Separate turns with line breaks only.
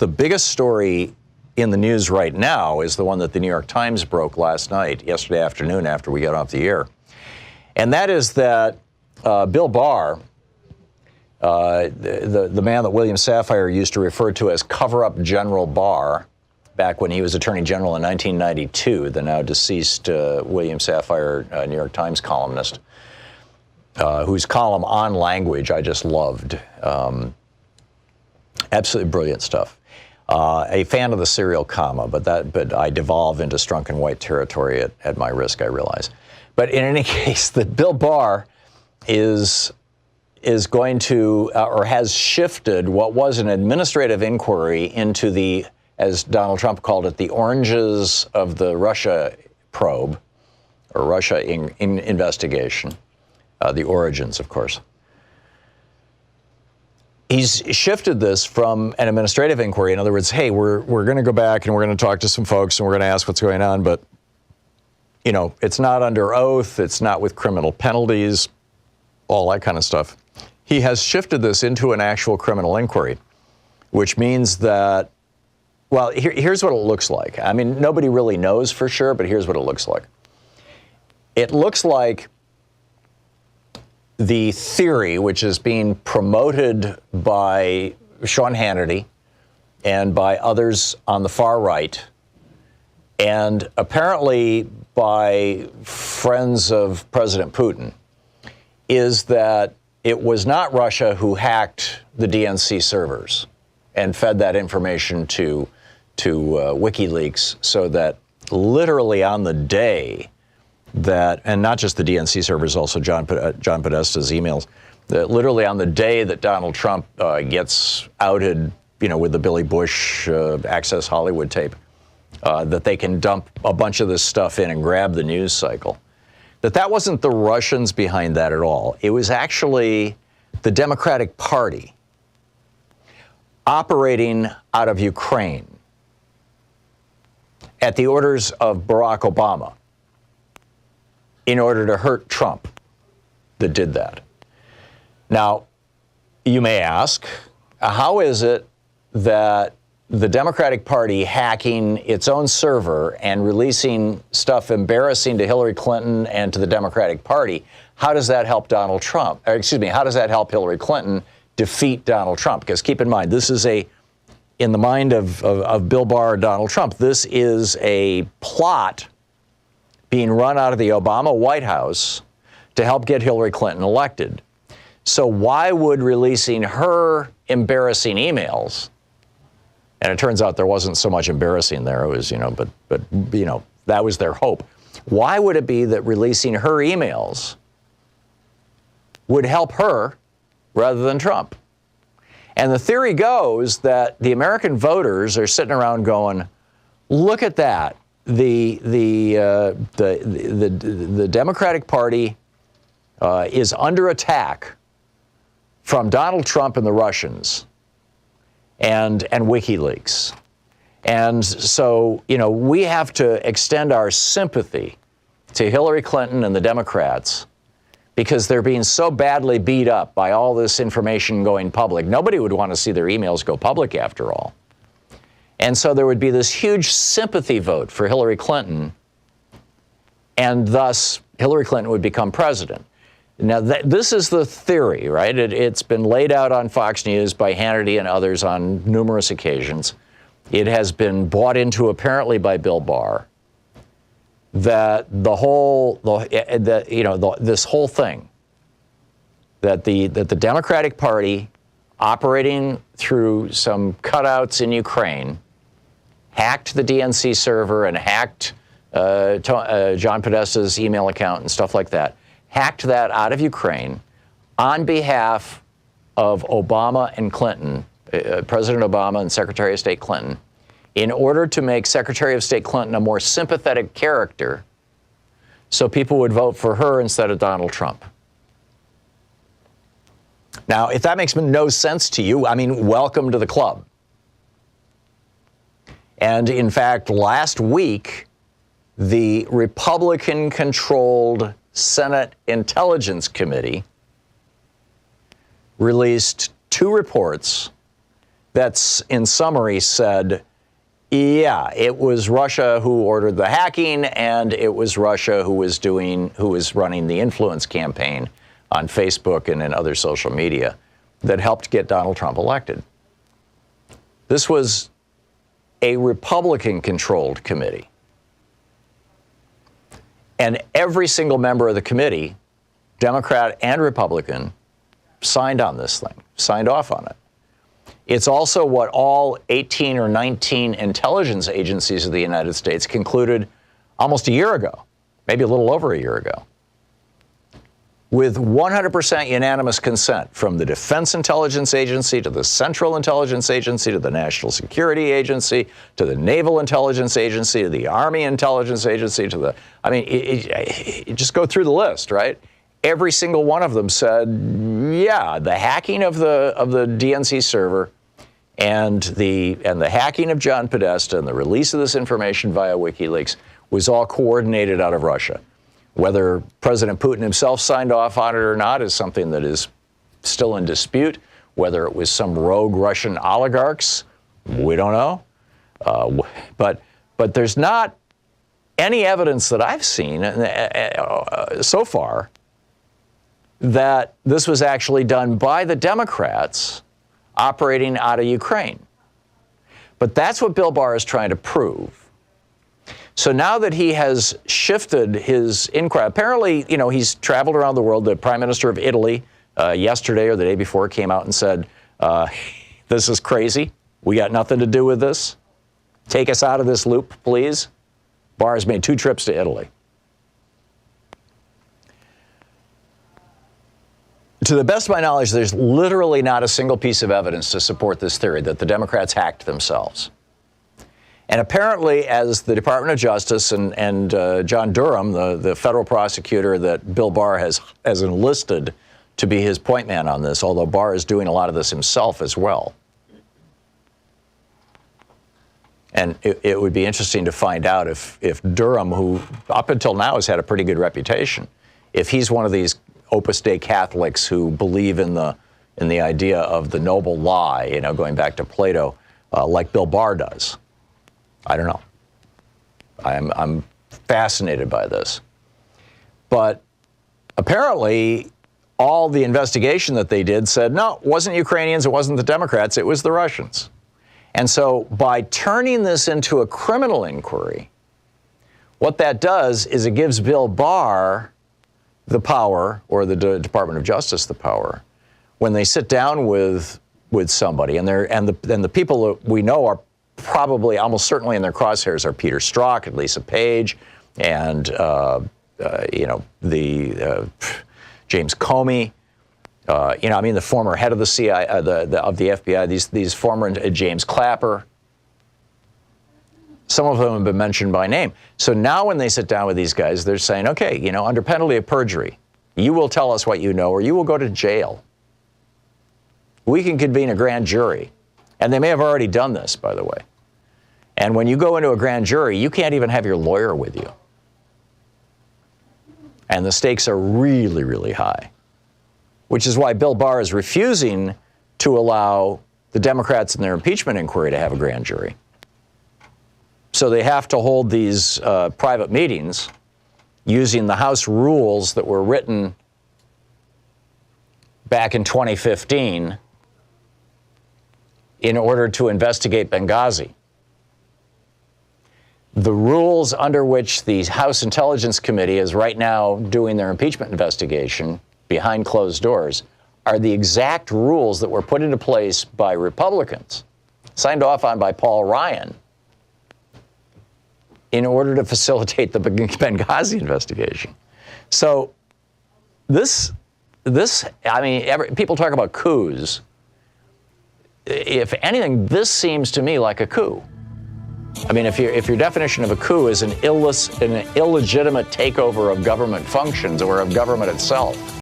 the biggest story in the news right now is the one that the New York Times broke yesterday afternoon after we got off the air. And that is that Bill Barr, the man that William Safire used to refer to as Cover-Up General Barr, back when he was Attorney General in 1992, the now deceased William Safire, New York Times columnist, whose column on language I just loved. Absolutely brilliant stuff. A fan of the serial comma, but I devolve into Strunk and White territory at my risk, I realize. But in any case, that Bill Barr is going to, or has shifted what was an administrative inquiry into the, as Donald Trump called it, the oranges of the Russia probe, or Russia investigation, the origins, of course. He's shifted this from an administrative inquiry. In other words, hey, we're going to go back and we're going to talk to some folks and we're going to ask what's going on, but, you know, it's not under oath, it's not with criminal penalties, all that kind of stuff. He has shifted this into an actual criminal inquiry, which means that, well, here's what it looks like. I mean, nobody really knows for sure, but here's what it looks like. It looks like the theory, which is being promoted by Sean Hannity and by others on the far right, and apparently by friends of President Putin, is that it was not Russia who hacked the DNC servers and fed that information to WikiLeaks, so that literally on the day that, and not just the DNC servers, also John Podesta's emails, that literally on the day that Donald Trump gets outed, you know, with the Billy Bush Access Hollywood tape, that they can dump a bunch of this stuff in and grab the news cycle. That wasn't the Russians behind that at all. It was actually the Democratic Party operating out of Ukraine at the orders of Barrack Obama in order to hurt Trump that did that. Now, you may ask, how is it that the Democratic Party hacking its own server and releasing stuff embarrassing to Hillary Clinton and to the Democratic Party, how does that help Donald Trump? Or excuse me, how does that help Hillary Clinton defeat Donald Trump? Because keep in mind, this is in the mind of Bill Barr and Donald Trump, this is a plot being run out of the Obama White House to help get Hillary Clinton elected. So why would releasing her embarrassing emails, and it turns out there wasn't so much embarrassing there, it was, you know, but you know, that was their hope. Why would it be that releasing her emails would help her rather than Trump? And the theory goes that the American voters are sitting around going, look at that. The Democratic Party is under attack from Donald Trump and the Russians and WikiLeaks. And so, you know, we have to extend our sympathy to Hillary Clinton and the Democrats because they're being so badly beat up by all this information going public. Nobody would want to see their emails go public after all. And so there would be this huge sympathy vote for Hillary Clinton, and thus Hillary Clinton would become president. Now, this is the theory, right? It's been laid out on Fox News by Hannity and others on numerous occasions. It has been bought into apparently by Bill Barr, that this whole thing, that the Democratic Party, operating through some cutouts in Ukraine, hacked the DNC server and hacked John Podesta's email account and stuff like that, hacked that out of Ukraine on behalf of Obama and Clinton, President Obama and Secretary of State Clinton, in order to make Secretary of State Clinton a more sympathetic character so people would vote for her instead of Donald Trump. Now, if that makes no sense to you, I mean, welcome to the club. And in fact, last week, the Republican-controlled Senate Intelligence Committee released two reports that's, in summary, said, yeah, it was Russia who ordered the hacking, and it was Russia who was running the influence campaign on Facebook and in other social media that helped get Donald Trump elected. This was a Republican-controlled committee. And every single member of the committee, Democrat and Republican, signed on this thing, signed off on it. It's also what all 18 or 19 intelligence agencies of the United States concluded almost a year ago, maybe a little over a year ago, with 100% unanimous consent from the Defense Intelligence Agency to the Central Intelligence Agency to the National Security Agency to the Naval Intelligence Agency to the Army Intelligence Agency to the, I mean, just go through the list, right? Every single one of them said, yeah, the hacking of the DNC server and the hacking of John Podesta and the release of this information via WikiLeaks was all coordinated out of Russia. Whether President Putin himself signed off on it or not is something that is still in dispute. Whether it was some rogue Russian oligarchs, we don't know. But there's not any evidence that I've seen so far that this was actually done by the Democrats operating out of Ukraine. But that's what Bill Barr is trying to prove. So now that he has shifted his inquiry, apparently, you know, he's traveled around the world. The Prime Minister of Italy yesterday or the day before came out and said, this is crazy. We got nothing to do with this. Take us out of this loop, please. Barr has made 2 trips to Italy. To the best of my knowledge, there's literally not a single piece of evidence to support this theory that the Democrats hacked themselves. And apparently, as the Department of Justice and John Durham, the federal prosecutor that Bill Barr has enlisted to be his point man on this, although Barr is doing a lot of this himself as well. And it would be interesting to find out if Durham, who up until now has had a pretty good reputation, if he's one of these Opus Dei Catholics who believe in the idea of the noble lie, you know, going back to Plato, like Bill Barr does. I don't know. I'm fascinated by this. But apparently, all the investigation that they did said, no, it wasn't Ukrainians, it wasn't the Democrats, it was the Russians. And so by turning this into a criminal inquiry, what that does is it gives Bill Barr the power, or the Department of Justice the power, when they sit down with somebody, and the people that we know are probably almost certainly in their crosshairs are Peter Strzok and Lisa Page and James Comey, the former head of the CIA, of the FBI, these former James Clapper. Some of them have been mentioned by name. So now when they sit down with these guys, they're saying, okay, you know, under penalty of perjury, you will tell us what you know or you will go to jail. We can convene a grand jury. And they may have already done this, by the way. And when you go into a grand jury, you can't even have your lawyer with you. And the stakes are really, really high, which is why Bill Barr is refusing to allow the Democrats in their impeachment inquiry to have a grand jury. So they have to hold these private meetings using the House rules that were written back in 2015 in order to investigate Benghazi. The rules under which the House Intelligence Committee is right now doing their impeachment investigation behind closed doors are the exact rules that were put into place by Republicans, signed off on by Paul Ryan, in order to facilitate the Benghazi investigation. So people talk about coups. If anything, this seems to me like a coup. I mean, if your definition of a coup is an illegitimate takeover of government functions or of government itself,